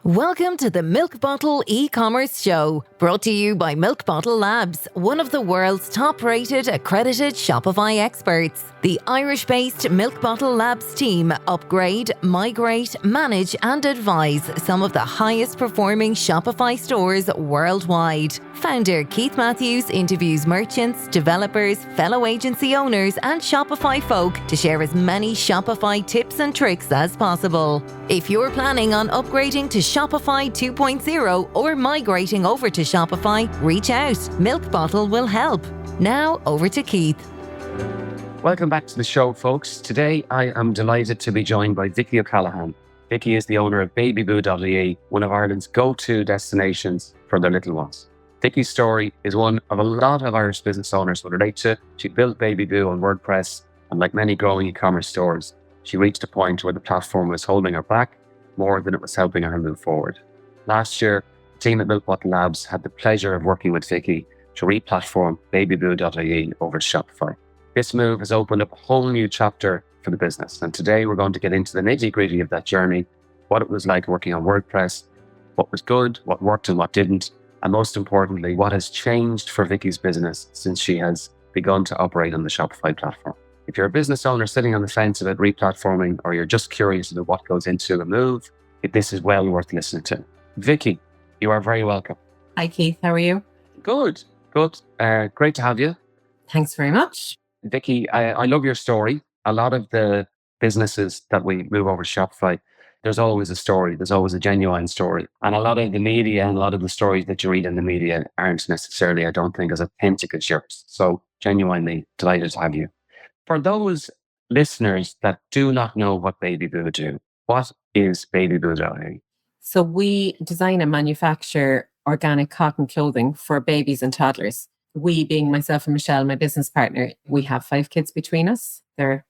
Welcome to the Milk Bottle e-commerce show, brought to you by Milk Bottle Labs, one of the world's top-rated accredited Shopify experts. The Irish-based Milk Bottle Labs team upgrade, migrate, manage and advise some of the highest-performing Shopify stores worldwide. Founder Keith Matthews interviews merchants, developers, fellow agency owners and Shopify folk to share as many Shopify tips and tricks as possible. If you're planning on upgrading to Shopify 2.0 or migrating over to Shopify, reach out. Milk Bottle will help. Now over to Keith. Welcome back to the show, folks. Today, I am delighted to be joined by Vicki O'Callaghan. Vicki is the owner of Babyboo.ie, one of Ireland's go-to destinations for their little ones. Vicki's story is one of a lot of Irish business owners would relate to. She built Babyboo on WordPress, and like many growing e-commerce stores, she reached a point where the platform was holding her back more than it was helping her move forward. Last year, the team at Milk Bottle Labs had the pleasure of working with Vicki to replatform Babyboo.ie over to Shopify. This move has opened up a whole new chapter for the business, and today we're going to get into the nitty-gritty of that journey, what it was like working on WordPress, what was good, what worked and what didn't, and most importantly, what has changed for Vicki's business since she has begun to operate on the Shopify platform. If you're a business owner sitting on the fence about replatforming, or you're just curious about what goes into a move, this is well worth listening to. Vicki, you are very welcome. Hi, Keith. How are you? Good. Great to have you. Thanks very much. Vicki, I love your story. A lot of the businesses that we move over to Shopify, there's always a story. There's always a genuine story. And a lot of the media and a lot of the stories that you read in the media aren't necessarily, I don't think, as authentic as yours. So genuinely delighted to have you. For those listeners that do not know what Babyboo do, what is Babyboo.ie? So we design and manufacture organic cotton clothing for babies and toddlers. We, being myself and Michelle, my business partner, we have 5 kids between us. They're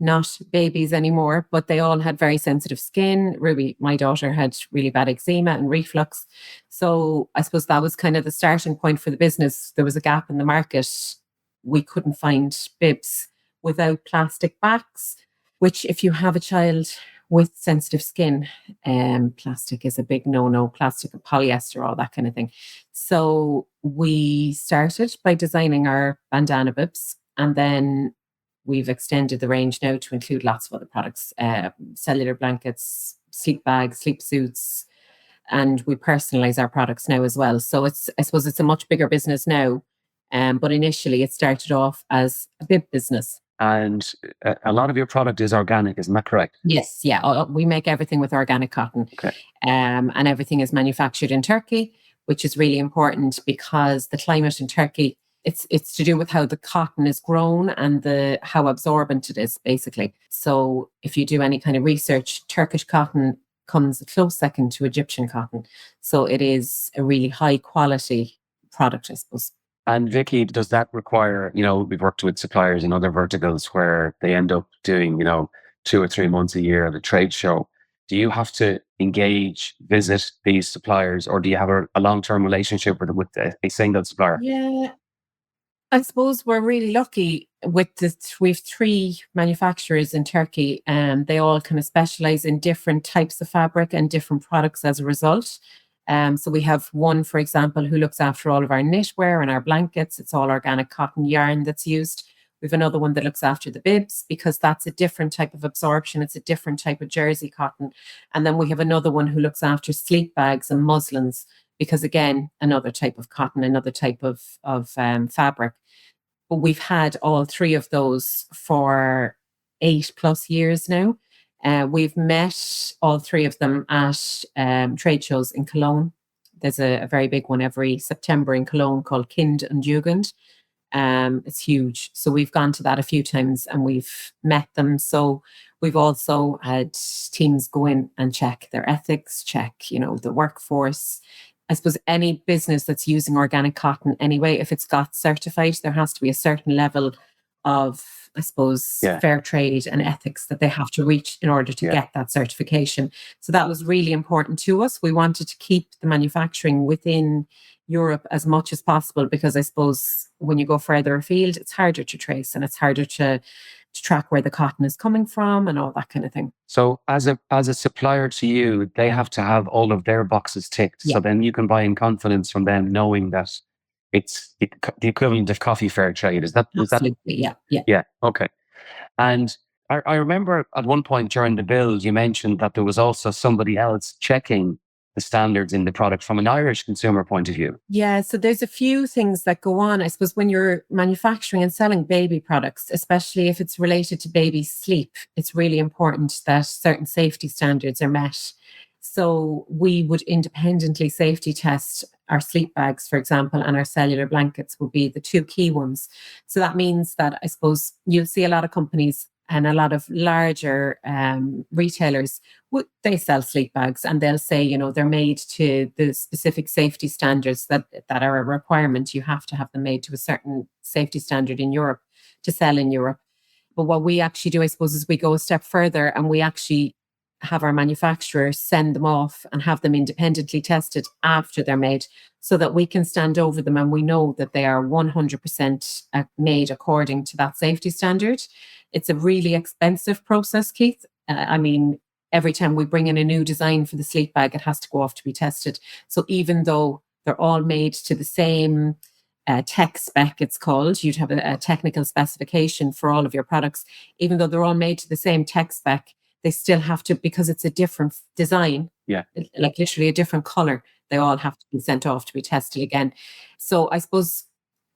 not babies anymore, but they all had very sensitive skin. Ruby, my daughter, had really bad eczema and reflux. So I suppose that was kind of the starting point for the business. There was a gap in the market. We couldn't find bibs without plastic backs, which if you have a child with sensitive skin, plastic is a big no-no, plastic and polyester, all that kind of thing. So we started by designing our bandana bibs, and then we've extended the range now to include lots of other products, cellular blankets, sleep bags, sleep suits, and we personalize our products now as well. So I suppose it's a much bigger business now, but initially it started off as a bib business. And a lot of your product is organic, isn't that correct? Yes, yeah. We make everything with organic cotton. Okay. And everything is manufactured in Turkey, which is really important because the climate in Turkey, it's to do with how the cotton is grown and how absorbent it is, basically. So if you do any kind of research, Turkish cotton comes a close second to Egyptian cotton. So it is a really high quality product, I suppose. And Vicki, does that require, we've worked with suppliers in other verticals where they end up doing, 2 or 3 months a year at a trade show. Do you have to engage, visit these suppliers, or do you have a long-term relationship with a single supplier? Yeah, I suppose we're really lucky with we've 3 manufacturers in Turkey, and they all kind of specialize in different types of fabric and different products as a result. So we have one, for example, who looks after all of our knitwear and our blankets. It's all organic cotton yarn that's used. We have another one that looks after the bibs because that's a different type of absorption. It's a different type of jersey cotton. And then we have another one who looks after sleep bags and muslins because, again, another type of cotton, another type of fabric. But we've had all 3 of those for 8+ years now. We've met all 3 of them at trade shows in Cologne. There's a very big one every September in Cologne called Kind and Jugend. It's huge. So we've gone to that a few times and we've met them. So we've also had teams go in and check their ethics, check, the workforce. I suppose any business that's using organic cotton anyway, if it's got certified, there has to be a certain level of, I suppose, fair trade and ethics that they have to reach in order to get that certification. So that was really important to us. We wanted to keep the manufacturing within Europe as much as possible because I suppose when you go further afield, it's harder to trace and it's harder to to track where the cotton is coming from and all that kind of thing. So as a supplier to you, they have to have all of their boxes ticked. Yeah. So then you can buy in confidence from them, knowing that it's the equivalent of coffee fair trade. Is that? Absolutely. Yeah. Yeah. Okay. And I remember at one point during the build, you mentioned that there was also somebody else checking the standards in the product from an Irish consumer point of view. Yeah, so there's a few things that go on, I suppose, when you're manufacturing and selling baby products, especially if it's related to baby sleep. It's really important that certain safety standards are met. So we would independently safety test our sleep bags, for example, and our cellular blankets would be the two key ones. So that means that I suppose you'll see a lot of companies and a lot of larger retailers, they sell sleep bags and they'll say, you know, they're made to the specific safety standards that are a requirement. You have to have them made to a certain safety standard in Europe to sell in Europe. But what we actually do, I suppose, is we go a step further and we actually have our manufacturers send them off and have them independently tested after they're made so that we can stand over them and we know that they are 100% made according to that safety standard. It's a really expensive process, Keith. I mean, every time we bring in a new design for the sleep bag, it has to go off to be tested. So even though they're all made to the same tech spec, it's called, you'd have a technical specification for all of your products, even though they're all made to the same tech spec, they still have to, because it's a different design, like literally a different color, they all have to be sent off to be tested again. So I suppose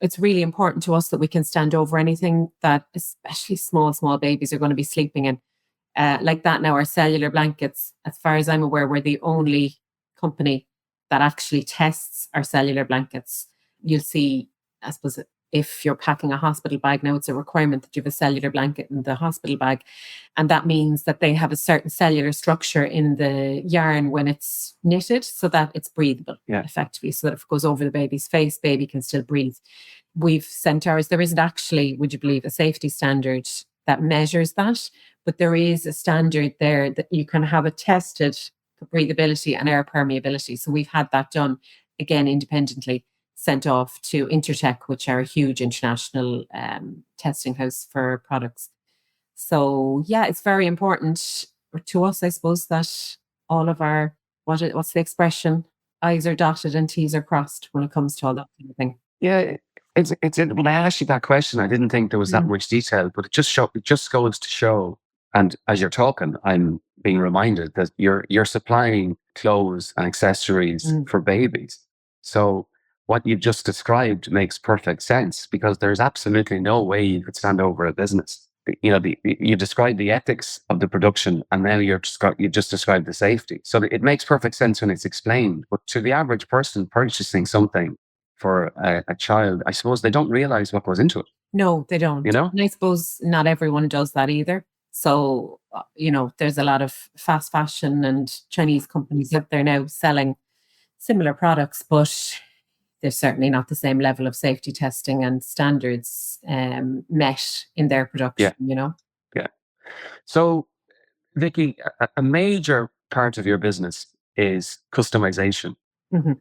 it's really important to us that we can stand over anything that especially small babies are going to be sleeping in. Like that now, our cellular blankets, as far as I'm aware, we're the only company that actually tests our cellular blankets. You'll see, I suppose, if you're packing a hospital bag now, it's a requirement that you have a cellular blanket in the hospital bag. And that means that they have a certain cellular structure in the yarn when it's knitted so that it's breathable, effectively, so that if it goes over the baby's face, baby can still breathe. We've sent ours. There isn't actually, would you believe, a safety standard that measures that, but there is a standard there that you can have it tested for breathability and air permeability. So we've had that done, again, independently, sent off to Intertech, which are a huge international testing house for products. So yeah, it's very important to us, I suppose, that all of our, what's the expression? I's are dotted and T's are crossed when it comes to all that kind of thing. Yeah, when I asked you that question, I didn't think there was that much detail, but it just goes to show. And as you're talking, I'm being reminded that you're supplying clothes and accessories for babies. So what you've just described makes perfect sense, because there's absolutely no way you could stand over a business. You know, you described the ethics of the production, and now you just described the safety. So it makes perfect sense when it's explained. But to the average person purchasing something for a child, I suppose they don't realize what goes into it. No, they don't. You know? And I suppose not everyone does that either. So, you know, there's a lot of fast fashion and Chinese companies out there now selling similar products, but there's certainly not the same level of safety testing and standards met in their production, you know? Yeah. So, Vicki, a major part of your business is customization. Mm-hmm.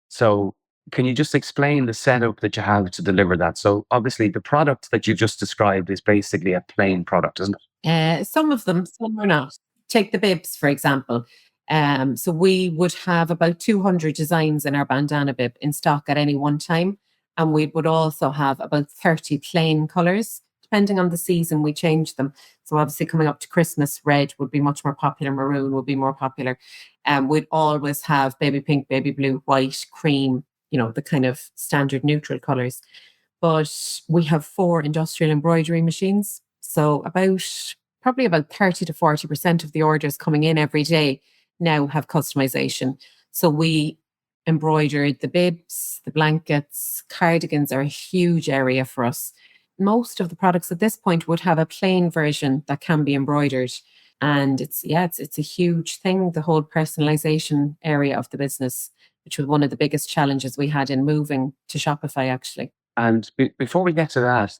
So can you just explain the setup that you have to deliver that? So obviously the product that you just described is basically a plain product, isn't it? Some of them, some are not. Take the bibs, for example. So we would have about 200 designs in our bandana bib in stock at any one time. And we would also have about 30 plain colours. Depending on the season, we change them. So obviously coming up to Christmas, red would be much more popular, maroon would be more popular. We'd always have baby pink, baby blue, white, cream, you know, the kind of standard neutral colours. But we have 4 industrial embroidery machines. So probably about 30 to 40% of the orders coming in every day now have customization. So we embroidered the bibs, the blankets, cardigans are a huge area for us. Most of the products at this point would have a plain version that can be embroidered. And it's a huge thing, the whole personalization area of the business, which was one of the biggest challenges we had in moving to Shopify, actually. And before we get to that,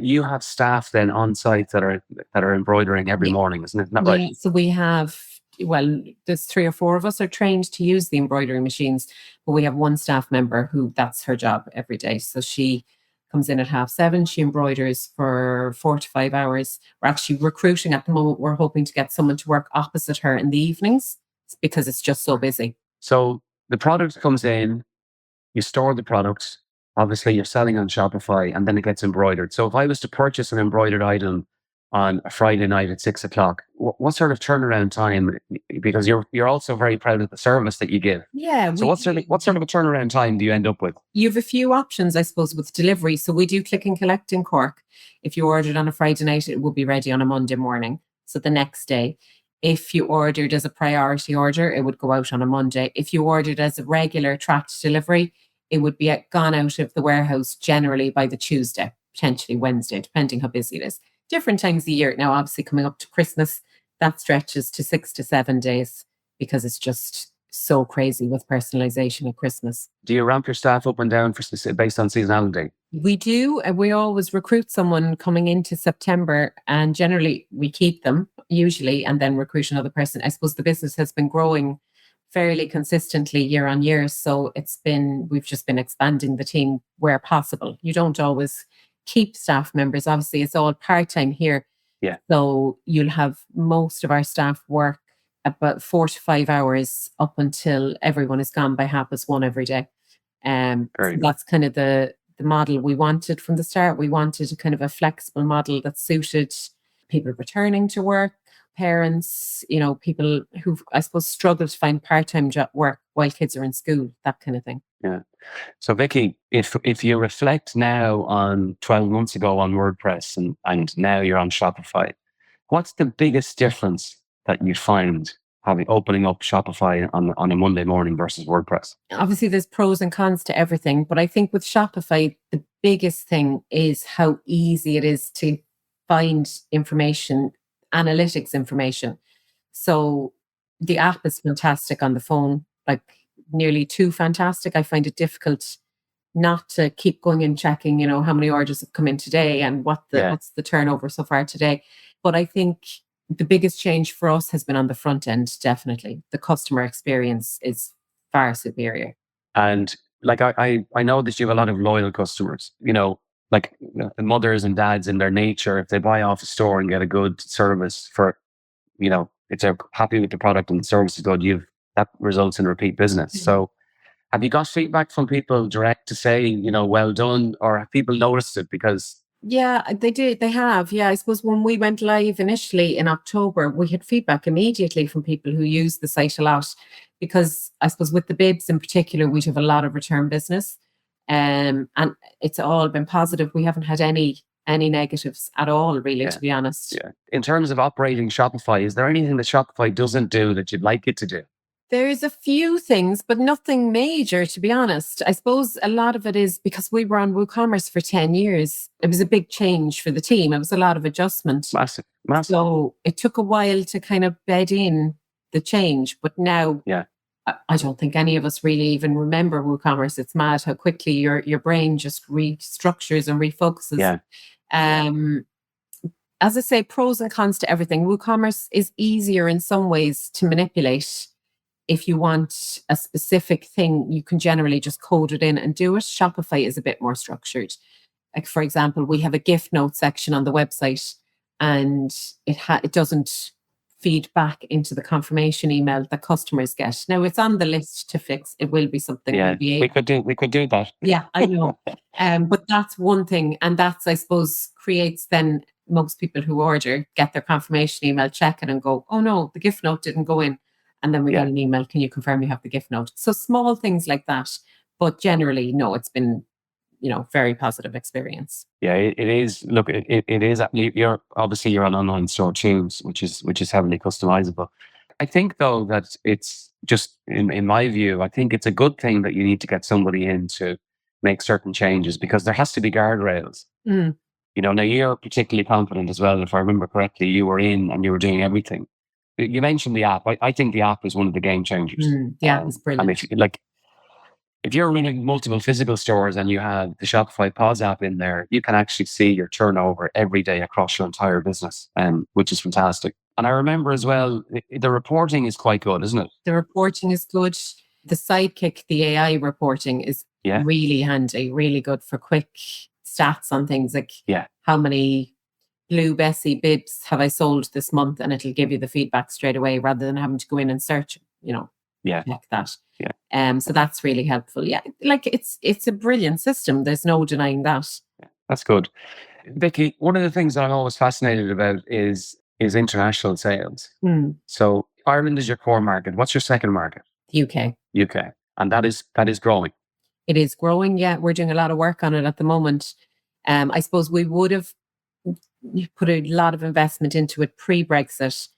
you have staff then on site that are embroidering every morning, isn't it? Isn't that right? Yeah, so we have, there's 3 or 4 of us are trained to use the embroidery machines, but we have one staff member who that's her job every day. So she comes in at 7:30. She embroiders for 4 to 5 hours. We're actually recruiting at the moment. We're hoping to get someone to work opposite her in the evenings because it's just so busy. So the product comes in, you store the product. Obviously, you're selling on Shopify, and then it gets embroidered. So if I was to purchase an embroidered item on a Friday night at 6:00, what sort of turnaround time? Because you're also very proud of the service that you give. Yeah. So what sort of a turnaround time do you end up with? You have a few options, I suppose, with delivery. So we do click and collect in Cork. If you ordered on a Friday night, it will be ready on a Monday morning. So the next day. If you ordered as a priority order, it would go out on a Monday. If you ordered as a regular tracked delivery, it would be gone out of the warehouse generally by the Tuesday, potentially Wednesday, depending how busy it is. Different times of the year. Now, obviously, coming up to Christmas, that stretches to 6 to 7 days because it's just so crazy with personalization at Christmas. Do you ramp your staff up and down based on seasonality? We do. And we always recruit someone coming into September, and generally we keep them usually and then recruit another person. I suppose the business has been growing fairly consistently year on year. So we've just been expanding the team where possible. You don't always keep staff members. Obviously, it's all part-time here. Yeah. So you'll have most of our staff work about 4 to 5 hours up until everyone is gone by 1:30 every day. So that's kind of the model we wanted from the start. We wanted kind of a flexible model that suited people returning to work, parents, people who I suppose struggle to find part-time work while kids are in school, that kind of thing. Yeah. So Vicki, if you reflect now on 12 months ago on WordPress and now you're on Shopify, what's the biggest difference that you find opening up Shopify on a Monday morning versus WordPress? Obviously, there's pros and cons to everything, but I think with Shopify, the biggest thing is how easy it is to find information, analytics information. So the app is fantastic on the phone, like nearly too fantastic. I find it difficult not to keep going and checking, how many orders have come in today and what's the turnover so far today. But I think the biggest change for us has been on the front end, definitely. The customer experience is far superior. And like I know that you have a lot of loyal customers, like the mothers and dads in their nature, if they buy off a store and get a good service for, if they're happy with the product and the service is good, that results in repeat business. Mm-hmm. So have you got feedback from people direct to say, well done, or have people noticed it? Because yeah, they did. They have. Yeah, I suppose when we went live initially in October, we had feedback immediately from people who use the site a lot, because I suppose with the bibs in particular, we'd have a lot of return business, and it's all been positive. We haven't had any negatives at all, really, to be honest. Yeah. In terms of operating Shopify, is there anything that Shopify doesn't do that you'd like it to do? There's a few things, but nothing major, to be honest. I suppose a lot of it is because we were on WooCommerce for 10 years. It was a big change for the team. It was a lot of adjustment. Massive. So it took a while to kind of bed in the change. But now, I don't think any of us really even remember WooCommerce. It's mad how quickly your brain just restructures and refocuses. Yeah. As I say, pros and cons to everything. WooCommerce is easier in some ways to manipulate. If you want a specific thing, you can generally just code it in and do it. Shopify is a bit more structured. Like, for example, we have a gift note section on the website, and it doesn't feed back into the confirmation email that customers get. Now, it's on the list to fix. It will be something. Yeah, we could do that. Yeah, I know. But that's one thing. And that's, I suppose, creates then most people who order get their confirmation email, check it and go, oh no, the gift note didn't go in. And then we get an email, can you confirm you have the gift note? So small things like that. But generally, no, it's been, very positive experience. Yeah, it is. Look, it is. You're on online store too, which is heavily customizable. I think though that it's just, in my view, I think it's a good thing that you need to get somebody in to make certain changes, because there has to be guardrails. Mm. Now you're particularly confident as well. If I remember correctly, you were in and you were doing everything. You mentioned the app. I think the app is one of the game changers. The app is brilliant. And if you're running multiple physical stores and you have the Shopify POS app in there, you can actually see your turnover every day across your entire business, which is fantastic. And I remember as well, the reporting is quite good, isn't it? The reporting is good. The Sidekick, the AI reporting is really handy, really good for quick stats on things like Yeah. how many Blue Bessie bibs have I sold this month, and it'll give you the feedback straight away rather than having to go in and search, Yeah. check that. Yeah. So that's really helpful. Yeah, like it's a brilliant system. There's no denying that. That's good. Vicki, one of the things that I'm always fascinated about is international sales. So Ireland is your core market. What's your second market? UK. UK. And that is growing. It is growing. Yeah, we're doing a lot of work on it at the moment. I suppose we would have put a lot of investment into it pre-Brexit,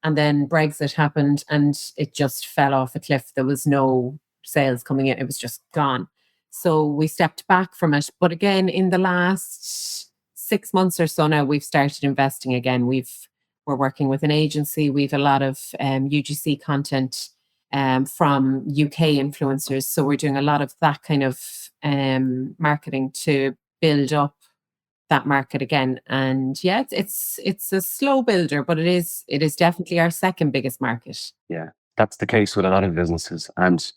and then Brexit happened and it just fell off a cliff. There was no sales coming in. It was just gone. So we stepped back from it. But again, in the last 6 months or so now, we've started investing again. We're working with an agency. We've a lot of UGC content from UK influencers. So we're doing a lot of that kind of marketing to build up that market again. And yeah, it's a slow builder, but it is definitely our second biggest market. Yeah, that's the case with a lot of businesses. And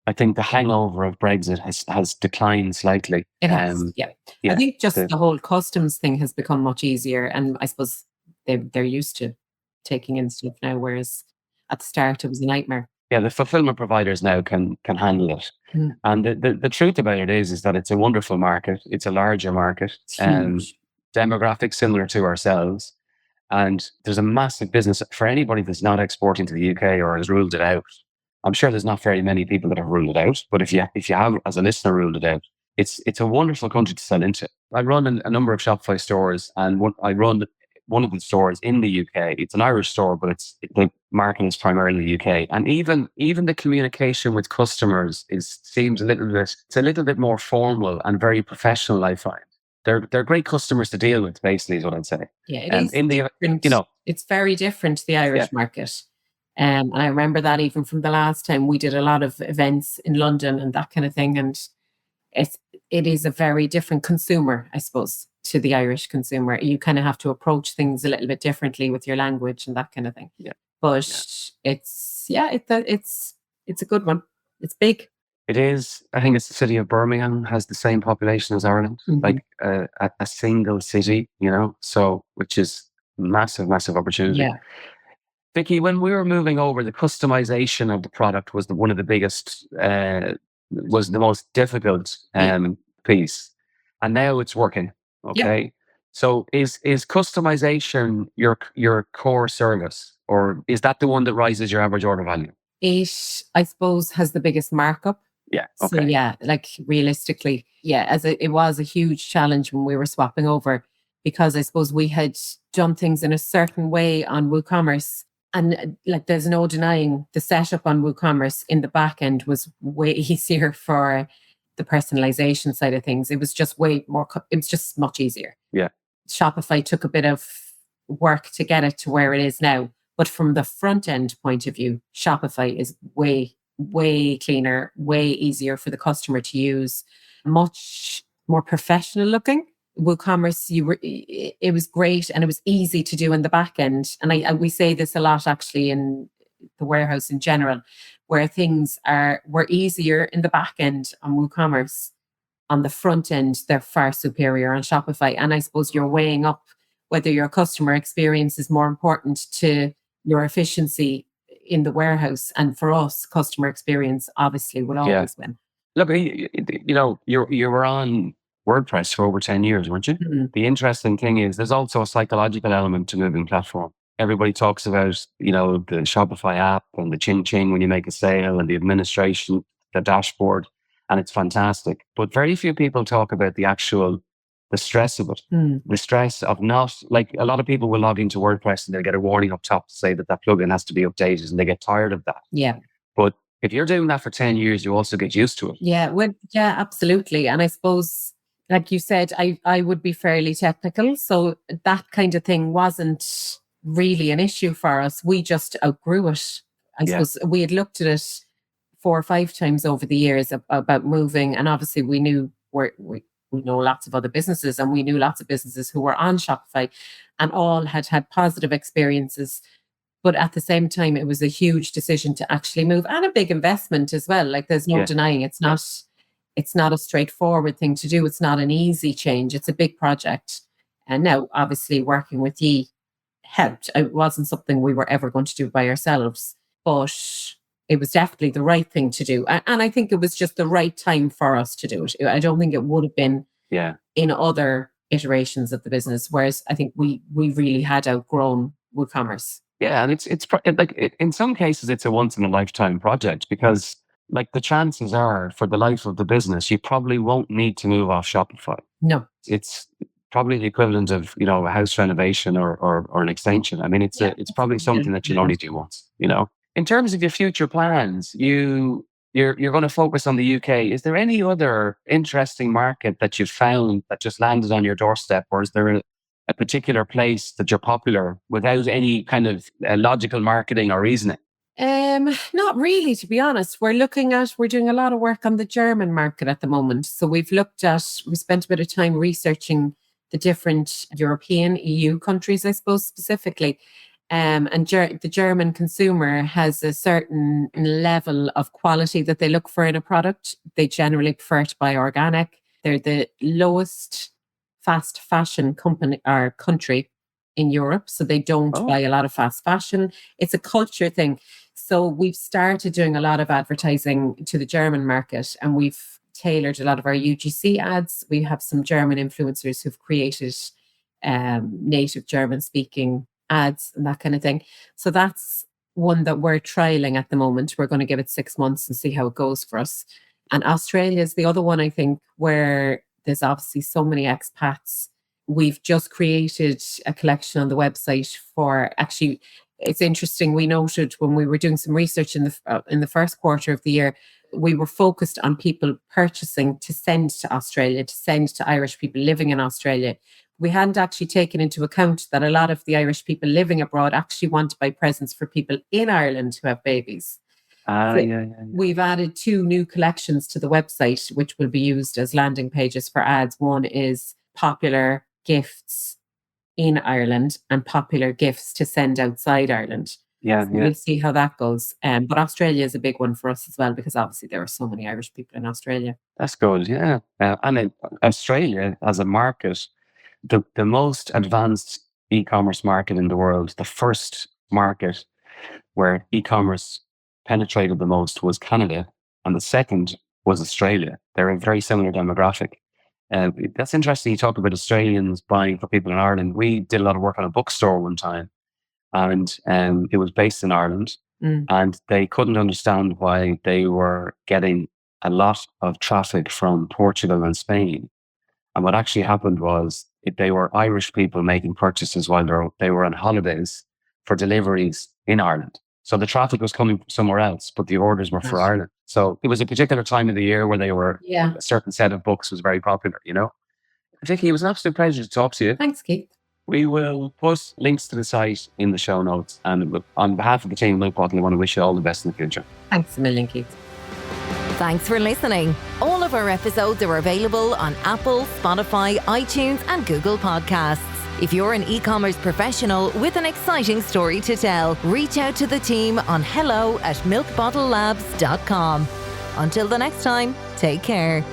I think the hangover of Brexit has declined slightly. It has, yeah. I think just the whole customs thing has become much easier, and I suppose they're used to taking in stuff now, whereas at the start it was a nightmare. Yeah, the fulfillment providers now can handle it. And the truth about it is that it's a wonderful market. It's a larger market. Demographics similar to ourselves. And there's a massive business for anybody that's not exporting to the UK or has ruled it out. I'm sure there's not very many people that have ruled it out, but if you have, as a listener, ruled it out, it's a wonderful country to sell into. I run a number of Shopify stores, and I run one of the stores in the UK. It's an Irish store, but the market is primarily the UK. And even the communication with customers seems a little bit more formal and very professional, I find. They're great customers to deal with, basically, is what I'd say. Yeah, it is different. It's very different to the Irish market. And I remember that even from the last time we did a lot of events in London and that kind of thing. And it is a very different consumer, I suppose, to the Irish consumer. You kind of have to approach things a little bit differently with your language and that kind of thing. Yeah. But it's a good one. It's big. It is. I think it's the city of Birmingham has the same population as Ireland, like a single city, so which is massive opportunity. Yeah. Vicki, when we were moving over, the customization of the product was one of the biggest, was the most difficult piece, and now it's working. Okay, yeah. So is customization your core service, or is that the one that rises your average order value? It, I suppose, has the biggest markup. Yeah. Okay. So yeah, like realistically, it was a huge challenge when we were swapping over, because I suppose we had done things in a certain way on WooCommerce. And like, there's no denying the setup on WooCommerce in the back end was way easier for the personalization side of things. It was just way more, it was just much easier. Yeah. Shopify took a bit of work to get it to where it is now. But from the front end point of view, Shopify is way cleaner, way easier for the customer to use, much more professional looking. WooCommerce, it was great and it was easy to do in the back end. And we say this a lot actually in the warehouse in general, where things were easier in the back end on WooCommerce. On the front end, they're far superior on Shopify. And I suppose you're weighing up whether your customer experience is more important to your efficiency in the warehouse. And for us, customer experience obviously will always win. Look, you were on WordPress for over 10 years, weren't you? Mm-hmm. The interesting thing is there's also a psychological element to moving platform. Everybody talks about, the Shopify app and the ching when you make a sale and the administration, the dashboard, and it's fantastic. But very few people talk about the stress of it. The stress of not, like, a lot of people will log into WordPress and they'll get a warning up top to say that plugin has to be updated, and they get tired of that. Yeah. But if you're doing that for 10 years, you also get used to it. Yeah, absolutely. And I suppose, like you said, I would be fairly technical. So that kind of thing wasn't really an issue for us. We just outgrew it. I suppose we had looked at it 4 or 5 times over the years about moving. And obviously we knew we know lots of other businesses, and we knew lots of businesses who were on Shopify and all had positive experiences. But at the same time, it was a huge decision to actually move, and a big investment as well. Like, there's no denying it's not it's not a straightforward thing to do. It's not an easy change. It's a big project. And now, obviously, working with ye helped. It wasn't something we were ever going to do by ourselves, but it was definitely the right thing to do. And I think it was just the right time for us to do it. I don't think it would have been in other iterations of the business, whereas I think we really had outgrown WooCommerce. Yeah, and in some cases, it's a once in a lifetime project because like the chances are for the life of the business, you probably won't need to move off Shopify. No. It's probably the equivalent of, a house renovation or an extension. I mean, it's probably something that you'll only do once, In terms of your future plans, you're going to focus on the UK. Is there any other interesting market that you've found that just landed on your doorstep, or is there a particular place that you're popular without any kind of logical marketing or reasoning? Not really, to be honest. We're doing a lot of work on the German market at the moment. So we spent a bit of time researching the different European EU countries, I suppose, specifically. And the German consumer has a certain level of quality that they look for in a product. They generally prefer to buy organic. They're the lowest fast fashion country in Europe. So they don't buy a lot of fast fashion. It's a culture thing. So we've started doing a lot of advertising to the German market, and we've tailored a lot of our UGC ads. We have some German influencers who've created native German speaking ads and that kind of thing. So that's one that we're trialing at the moment. We're going to give it 6 months and see how it goes for us. And Australia is the other one, I think, where there's obviously so many expats. We've just created a collection on the website for actually. It's interesting. We noted when we were doing some research in the first quarter of the year, we were focused on people purchasing to send to Australia, to send to Irish people living in Australia. We hadn't actually taken into account that a lot of the Irish people living abroad actually want to buy presents for people in Ireland who have babies. We've added 2 new collections to the website, which will be used as landing pages for ads. One is popular gifts in Ireland and popular gifts to send outside Ireland. We'll see how that goes. But Australia is a big one for us as well, because obviously there are so many Irish people in Australia. That's good, yeah. And in Australia as a market, the most advanced e-commerce market in the world, the first market where e-commerce penetrated the most was Canada, and the second was Australia. They're a very similar demographic. That's interesting. You talk about Australians buying for people in Ireland. We did a lot of work on a bookstore one time, and it was based in Ireland, and they couldn't understand why they were getting a lot of traffic from Portugal and Spain. And what actually happened was they were Irish people making purchases while they were on holidays for deliveries in Ireland. So the traffic was coming from somewhere else, but the orders were for Ireland. So it was a particular time of the year where a certain set of books was very popular, Vicki, it was an absolute pleasure to talk to you. Thanks, Keith. We will put links to the site in the show notes. And on behalf of the team at Milk Bottle, I want to wish you all the best in the future. Thanks a million, Keith. Thanks for listening. All of our episodes are available on Apple, Spotify, iTunes, and Google Podcasts. If you're an e-commerce professional with an exciting story to tell, reach out to the team on hello@milkbottlelabs.com. Until the next time, take care.